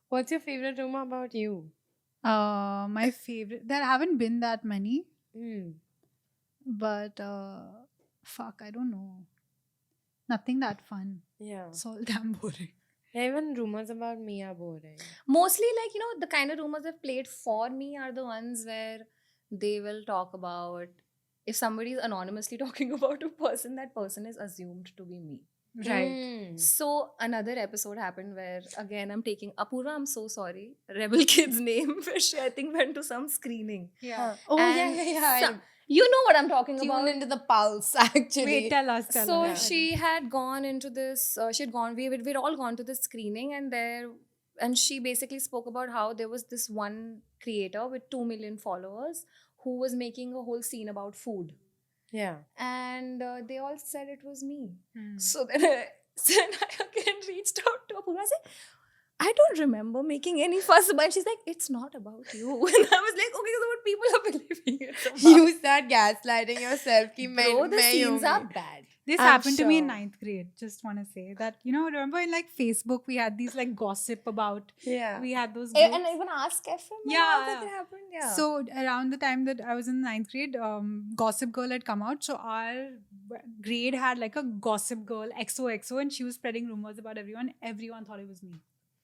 What's your favorite rumor about you? My favorite. There haven't been that many, Hmm. but fuck, I don't know. Nothing that fun. Yeah. It's all damn boring. Even rumors about me are boring. Mostly, like, the kind of rumors that played for me are the ones where they will talk about, if somebody is anonymously talking about a person, that person is assumed to be me. Right. Hmm. So another episode happened where, again, I'm taking Apurva, I'm so sorry, Rebel Kid's name, where she, I think, went to some screening. Yeah. Oh, yeah, And yeah, yeah. some- you know what I'm talking Tune about. into the pulse, actually. Wait, tell us. So Yeah. she had gone into this, we'd all gone to this screening, and she basically spoke about how there was this one creator with 2 million followers who was making a whole scene about food. Yeah. And they all said it was me. Hmm. So then I again reached out to Apurva. I said, I don't remember making any fuss about it. She's like, it's not about you. And I was like, okay, so what people are believing it's about. You start gaslighting yourself. Ki Bro, the main scenes hoongi. are bad. This I'm happened to me in sure. ninth grade. Just want to say that, remember in like Facebook, we had these like gossip about, Yeah. we had those And groups. even Ask FM. Yeah, That yeah. happened. Yeah. So around the time that I was in ninth grade, Gossip Girl had come out. So our grade had like a Gossip Girl XOXO, and she was spreading rumors about everyone. Everyone thought it was me.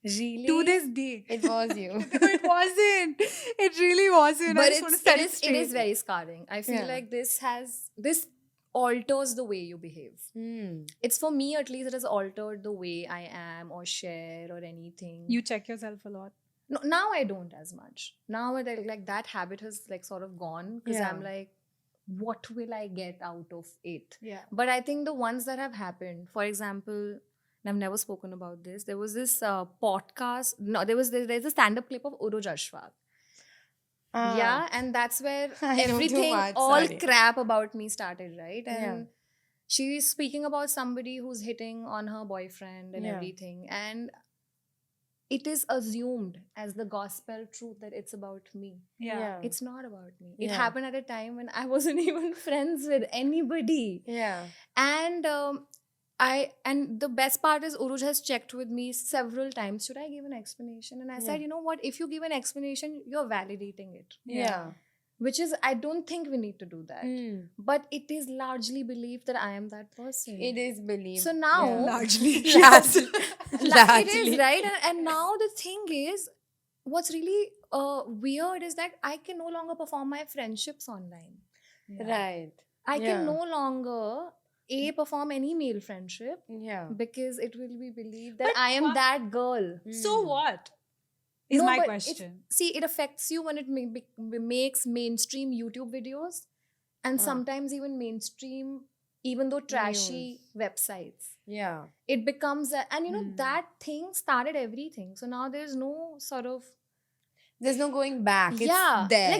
Really? To this day. It was you. No, it wasn't. It really wasn't. I but just want to set it is straight. very scarring. I feel Yeah. like this alters the way you behave. Hmm. It's, for me at least, it has altered the way I am or share or anything. You check yourself a lot. No, now I don't as much. Now like that habit has like sort of gone, because Yeah. I'm like, what will I get out of it? Yeah. But I think the ones that have happened, for example, and I've never spoken about this, there was this podcast. No, there's a stand-up clip of Uruj Ashfaq. Ah. Yeah, and that's where I know too everything, much, all sorry. crap about me started, right? And Yeah. she's speaking about somebody who's hitting on her boyfriend and Yeah. everything. And it is assumed as the gospel truth that it's about me. Yeah. It's not about me. It Yeah. happened at a time when I wasn't even friends with anybody. Yeah. And and the best part is Uruj has checked with me several times. Should I give an explanation? And I said, Yeah. you know what? If you give an explanation, you're validating it. Yeah. Which is, I don't think we need to do that. Hmm. But it is largely believed that I am that person. It is believed. So now, Yeah. Largely. Largely. it is, right? And now the thing is, what's really weird is that I can no longer perform my friendships online. Right. I Yeah. can no longer perform any male friendship, Yeah. because it will be believed that But I am what- that girl. So what? Is No, my but question. See, it affects you when it makes mainstream YouTube videos, and Ah. sometimes even mainstream, even though trashy News. websites. Yeah. It becomes and Hmm. that thing started everything. So now there's no sort of There's no going back. It's yeah, there. like